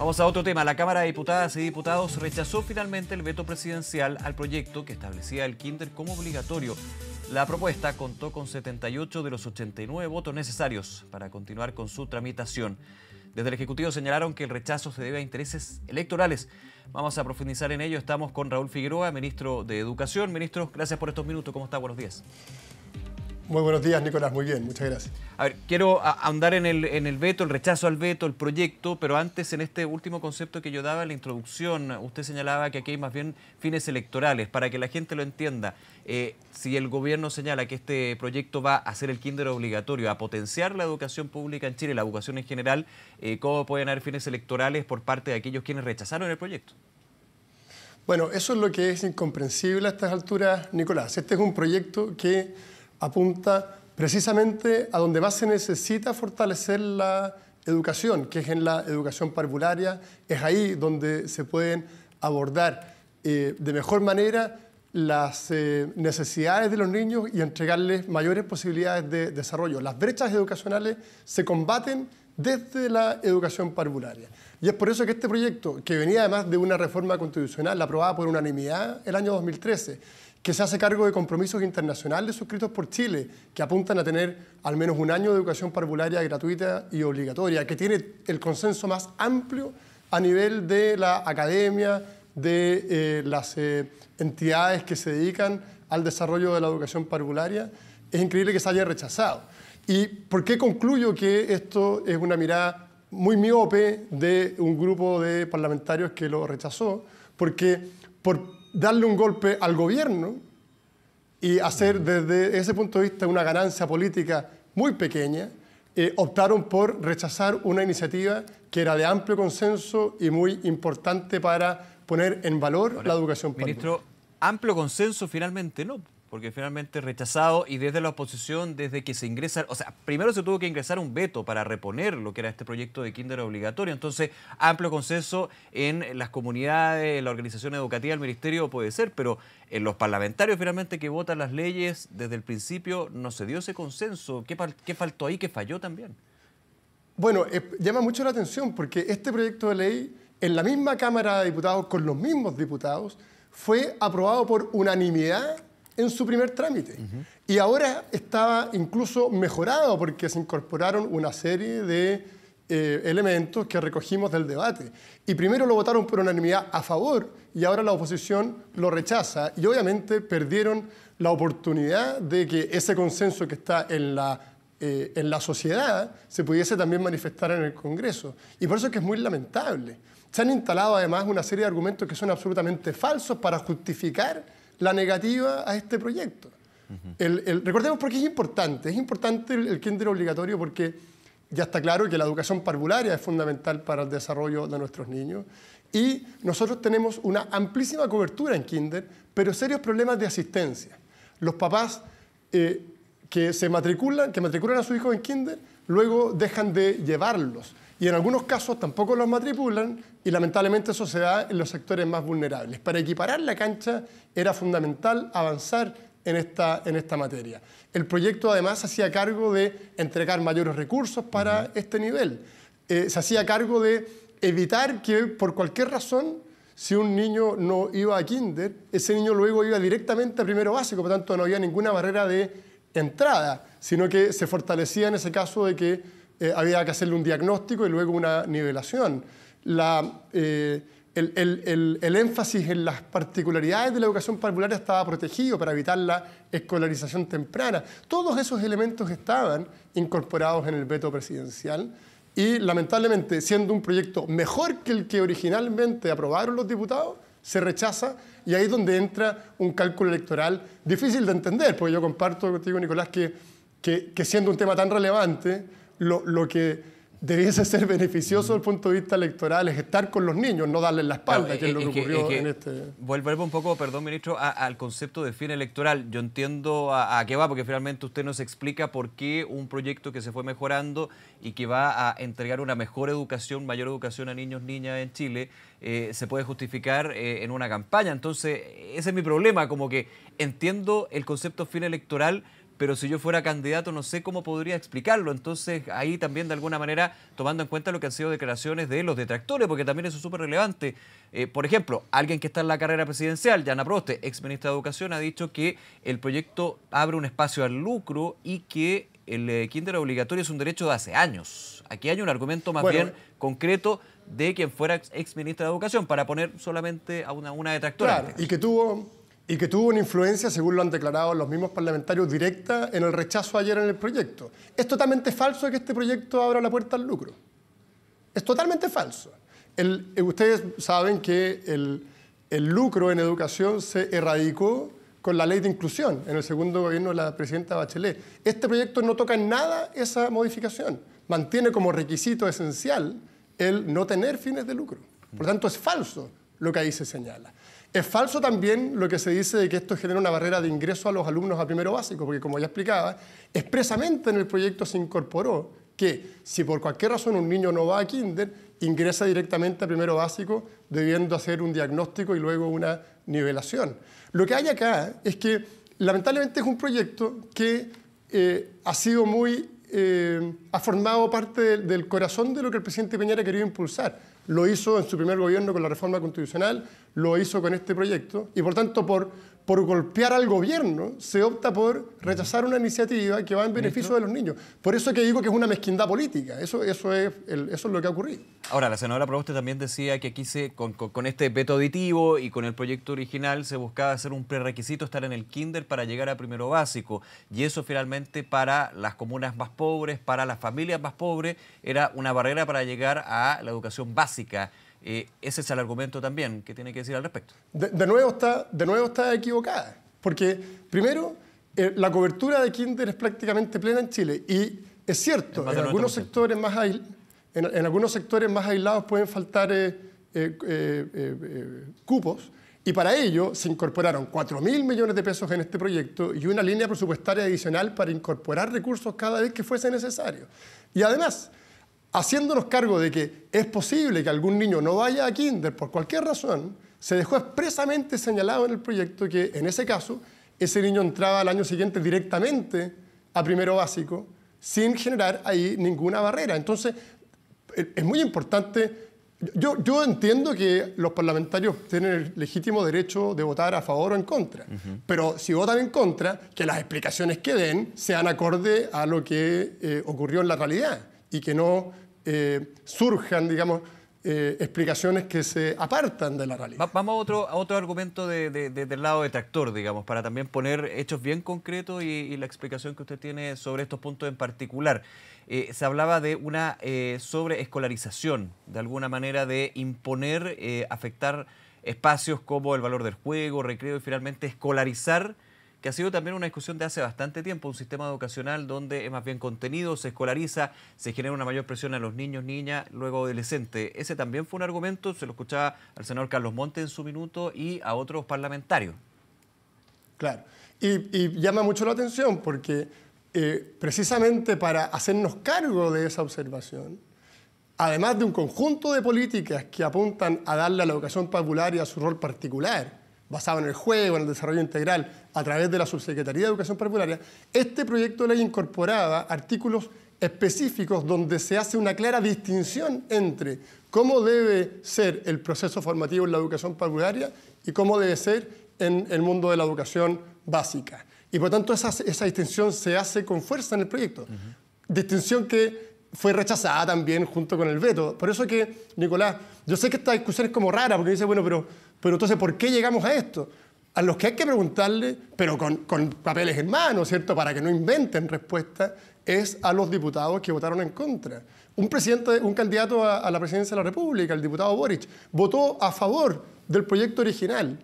Vamos a otro tema. La Cámara de Diputadas y Diputados rechazó finalmente el veto presidencial al proyecto que establecía el kinder como obligatorio. La propuesta contó con 78 de los 89 votos necesarios para continuar con su tramitación. Desde el Ejecutivo señalaron que el rechazo se debe a intereses electorales. Vamos a profundizar en ello. Estamos con Raúl Figueroa, ministro de Educación. Ministro, gracias por estos minutos. ¿Cómo está? Buenos días. Muy buenos días, Nicolás. Muy bien, muchas gracias. A ver, quiero ahondar en el veto, el rechazo al veto, el proyecto, pero antes en este último concepto que yo daba en la introducción, usted señalaba que aquí hay más bien fines electorales. Para que la gente lo entienda, si el gobierno señala que este proyecto va a hacer el kinder obligatorio, a potenciar la educación pública en Chile, la educación en general, ¿cómo pueden haber fines electorales por parte de aquellos quienes rechazaron el proyecto? Bueno, eso es lo que es incomprensible a estas alturas, Nicolás. Este es un proyecto que apunta precisamente a donde más se necesita fortalecer la educación, que es en la educación parvularia. Es ahí donde se pueden abordar de mejor manera las necesidades de los niños y entregarles mayores posibilidades de desarrollo. Las brechas educacionales se combaten desde la educación parvularia. Y es por eso que este proyecto, que venía además de una reforma constitucional aprobada por unanimidad el año 2013, que se hace cargo de compromisos internacionales suscritos por Chile, que apuntan a tener al menos un año de educación parvularia gratuita y obligatoria, que tiene el consenso más amplio a nivel de la academia, de las entidades que se dedican al desarrollo de la educación parvularia. Es increíble que se haya rechazado. ¿Y por qué concluyo que esto es una mirada muy miope de un grupo de parlamentarios que lo rechazó? Porque por darle un golpe al gobierno y hacer desde ese punto de vista una ganancia política muy pequeña, optaron por rechazar una iniciativa que era de amplio consenso y muy importante para poner en valor la educación parvularia. Ministro, amplio consenso finalmente no, porque finalmente rechazado y desde la oposición, desde que se ingresa, o sea, primero se tuvo que ingresar un veto para reponer lo que era este proyecto de kinder obligatorio, entonces amplio consenso en las comunidades, en la organización educativa, el ministerio puede ser, pero en los parlamentarios finalmente que votan las leyes, desde el principio no se dio ese consenso. ¿Qué faltó ahí? ¿Qué falló también? Bueno, llama mucho la atención porque este proyecto de ley, en la misma Cámara de Diputados, con los mismos diputados, fue aprobado por unanimidad en su primer trámite. Y ahora estaba incluso mejorado porque se incorporaron una serie de elementos que recogimos del debate. Y primero lo votaron por unanimidad a favor y ahora la oposición lo rechaza. Y obviamente perdieron la oportunidad de que ese consenso que está en la sociedad se pudiese también manifestar en el Congreso. Y por eso es que es muy lamentable. Se han instalado además una serie de argumentos que son absolutamente falsos para justificar la negativa a este proyecto. Recordemos por qué es importante. Es importante el kinder obligatorio porque ya está claro que la educación parvularia es fundamental para el desarrollo de nuestros niños y nosotros tenemos una amplísima cobertura en kinder, pero serios problemas de asistencia. Los papás que matriculan a sus hijos en kinder, luego dejan de llevarlos. Y en algunos casos tampoco los matriculan y lamentablemente eso se da en los sectores más vulnerables. Para equiparar la cancha era fundamental avanzar en esta materia. El proyecto además se hacía cargo de entregar mayores recursos para este nivel. Se hacía cargo de evitar que por cualquier razón, si un niño no iba a kinder, ese niño luego iba directamente a primero básico, por lo tanto no había ninguna barrera de entrada, sino que se fortalecía en ese caso de que había que hacerle un diagnóstico y luego una nivelación. El énfasis en las particularidades de la educación parvularia estaba protegido para evitar la escolarización temprana. Todos esos elementos estaban incorporados en el veto presidencial y lamentablemente, siendo un proyecto mejor que el que originalmente aprobaron los diputados, se rechaza y ahí es donde entra un cálculo electoral difícil de entender, porque yo comparto contigo, Nicolás, que siendo un tema tan relevante, lo que debiese ser beneficioso desde el punto de vista electoral es estar con los niños, no darles la espalda, que es lo que ocurrió en este... Volvemos un poco, perdón, ministro, al concepto de fin electoral. Yo entiendo a qué va, porque finalmente usted nos explica por qué un proyecto que se fue mejorando y que va a entregar una mejor educación, mayor educación a niños, niñas en Chile, se puede justificar en una campaña. Entonces, ese es mi problema, como que entiendo el concepto fin electoral, pero si yo fuera candidato no sé cómo podría explicarlo. Entonces ahí también de alguna manera tomando en cuenta lo que han sido declaraciones de los detractores, porque también eso es súper relevante. Por ejemplo, alguien que está en la carrera presidencial, Yana Proboste, ex ministra de Educación, ha dicho que el proyecto abre un espacio al lucro y que el kinder obligatorio es un derecho de hace años. Aquí hay un argumento más bien concreto de quien fuera ex ministra de Educación, para poner solamente a una detractora. Claro, y que tuvo una influencia, según lo han declarado los mismos parlamentarios, directa en el rechazo ayer en el proyecto. Es totalmente falso que este proyecto abra la puerta al lucro. Es totalmente falso. Ustedes saben que el lucro en educación se erradicó con la ley de inclusión en el segundo gobierno de la presidenta Bachelet. Este proyecto no toca en nada esa modificación. Mantiene como requisito esencial el no tener fines de lucro. Por tanto, es falso lo que ahí se señala. Es falso también lo que se dice de que esto genera una barrera de ingreso a los alumnos a primero básico, porque como ya explicaba, expresamente en el proyecto se incorporó que si por cualquier razón un niño no va a kinder, ingresa directamente a primero básico, debiendo hacer un diagnóstico y luego una nivelación. Lo que hay acá es que lamentablemente es un proyecto que ha formado parte del corazón de lo que el presidente Piñera quería impulsar. Lo hizo en su primer gobierno con la reforma constitucional, lo hizo con este proyecto y por tanto por golpear al gobierno se opta por rechazar una iniciativa que va en beneficio de los niños. Por eso que digo que es una mezquindad política, eso es lo que ha ocurrido. Ahora, la senadora Proboste también decía que aquí con este veto auditivo y con el proyecto original se buscaba hacer un prerequisito estar en el kinder para llegar a primero básico, y eso finalmente para las comunas más pobres, para las familias más pobres, era una barrera para llegar a la educación básica. Ese es el argumento también que tiene que decir al respecto. De nuevo está equivocada, porque primero la cobertura de kinder es prácticamente plena en Chile y es cierto, en algunos sectores más aislados pueden faltar cupos y para ello se incorporaron 4.000 millones de pesos en este proyecto y una línea presupuestaria adicional para incorporar recursos cada vez que fuese necesario. Y además, haciéndonos cargo de que es posible que algún niño no vaya a kinder por cualquier razón, se dejó expresamente señalado en el proyecto que, en ese caso, ese niño entraba al año siguiente directamente a primero básico sin generar ahí ninguna barrera. Entonces, es muy importante. Yo entiendo que los parlamentarios tienen el legítimo derecho de votar a favor o en contra, pero si votan en contra, que las explicaciones que den sean acorde a lo que ocurrió en la realidad y que no surjan, digamos, explicaciones que se apartan de la realidad. Vamos a otro argumento del lado detractor, digamos, para también poner hechos bien concretos y la explicación que usted tiene sobre estos puntos en particular. Se hablaba de una sobreescolarización, de alguna manera de imponer, afectar espacios como el valor del juego, recreo y finalmente escolarizar, que ha sido también una discusión de hace bastante tiempo, un sistema educacional donde es más bien contenido, se escolariza, se genera una mayor presión a los niños, niñas, luego adolescentes. Ese también fue un argumento, se lo escuchaba al senador Carlos Montes en su minuto y a otros parlamentarios. Claro, y llama mucho la atención porque precisamente para hacernos cargo de esa observación, además de un conjunto de políticas que apuntan a darle a la educación popular y a su rol particular, basado en el juego, en el desarrollo integral, a través de la Subsecretaría de Educación Parvularia, este proyecto de ley incorporaba artículos específicos donde se hace una clara distinción entre cómo debe ser el proceso formativo en la educación parvularia y cómo debe ser en el mundo de la educación básica. Y por tanto esa distinción se hace con fuerza en el proyecto. Distinción que fue rechazada también junto con el veto. Por eso que, Nicolás, yo sé que esta discusión es como rara, porque dice, bueno, pero entonces, ¿por qué llegamos a esto? A los que hay que preguntarle, pero con papeles en mano, ¿cierto?, para que no inventen respuesta, es a los diputados que votaron en contra. Un candidato a la presidencia de la República, el diputado Boric, votó a favor del proyecto original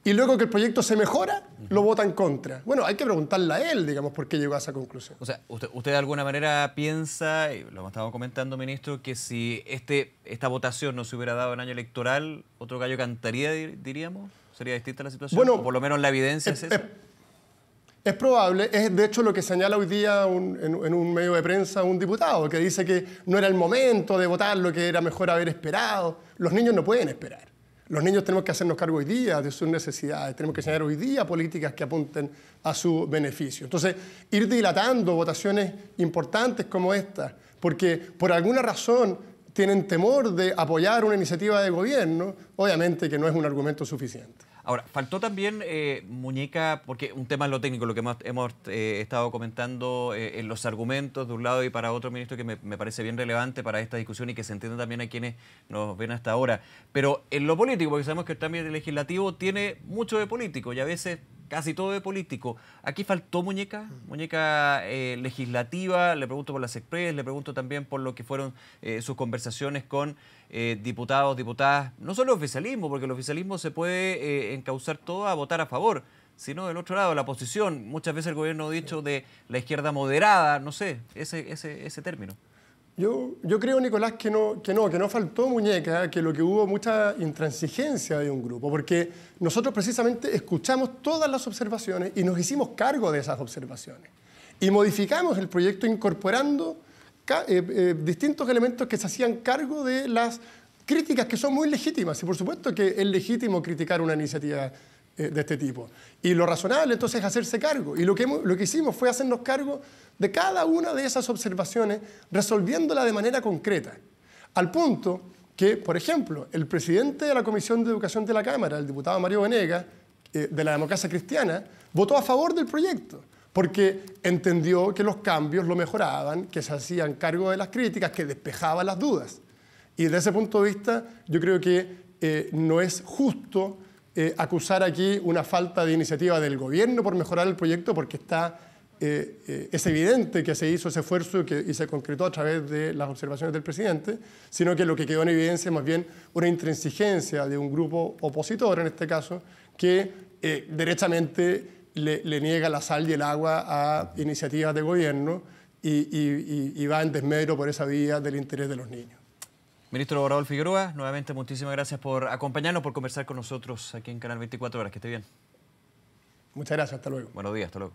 y luego que el proyecto se mejora, lo vota en contra. Bueno, hay que preguntarle a él, digamos, por qué llegó a esa conclusión. O sea, usted de alguna manera piensa, y lo estamos comentando, ministro, que si esta votación no se hubiera dado en año electoral, otro gallo cantaría, diríamos. ¿Sería distinta la situación? Bueno, o por lo menos la evidencia es esa. Es probable, es de hecho lo que señala hoy día en un medio de prensa un diputado, que dice que no era el momento de votar, lo que era mejor haber esperado. Los niños no pueden esperar. Los niños tenemos que hacernos cargo hoy día de sus necesidades, tenemos que diseñar hoy día políticas que apunten a su beneficio. Entonces, ir dilatando votaciones importantes como esta, porque por alguna razón tienen temor de apoyar una iniciativa de gobierno, obviamente que no es un argumento suficiente. Ahora, faltó también, Muñeca, porque un tema es lo técnico, lo que hemos estado comentando en los argumentos de un lado y para otro, ministro, que me parece bien relevante para esta discusión y que se entiende también a quienes nos ven hasta ahora. Pero en lo político, porque sabemos que el trámite legislativo tiene mucho de político y a veces casi todo de político. Aquí faltó muñeca legislativa, le pregunto por las Express, le pregunto también por lo que fueron sus conversaciones con diputados, diputadas, no solo el oficialismo, porque el oficialismo se puede encauzar todo a votar a favor, sino del otro lado, la oposición. Muchas veces el gobierno ha dicho de la izquierda moderada, no sé, ese término. Yo creo, Nicolás, que no faltó muñeca, que lo que hubo mucha intransigencia de un grupo, porque nosotros precisamente escuchamos todas las observaciones y nos hicimos cargo de esas observaciones. Y modificamos el proyecto incorporando distintos elementos que se hacían cargo de las críticas que son muy legítimas. Y por supuesto que es legítimo criticar una iniciativa de este tipo. Y lo razonable entonces es hacerse cargo. Y lo que hicimos fue hacernos cargo de cada una de esas observaciones, resolviéndola de manera concreta. Al punto que, por ejemplo, el presidente de la Comisión de Educación de la Cámara, el diputado Mario Venegas, de la Democracia Cristiana, votó a favor del proyecto, porque entendió que los cambios lo mejoraban, que se hacían cargo de las críticas, que despejaban las dudas. Y desde ese punto de vista, yo creo que no es justo acusar aquí una falta de iniciativa del gobierno por mejorar el proyecto, porque es evidente que se hizo ese esfuerzo y se concretó a través de las observaciones del presidente, sino que lo que quedó en evidencia es más bien una intransigencia de un grupo opositor, en este caso, que derechamente le niega la sal y el agua a iniciativas de gobierno y va en desmedro por esa vía del interés de los niños. Ministro Raúl Figueroa, nuevamente muchísimas gracias por acompañarnos, por conversar con nosotros aquí en Canal 24 Horas. Que esté bien. Muchas gracias, hasta luego. Buenos días, hasta luego.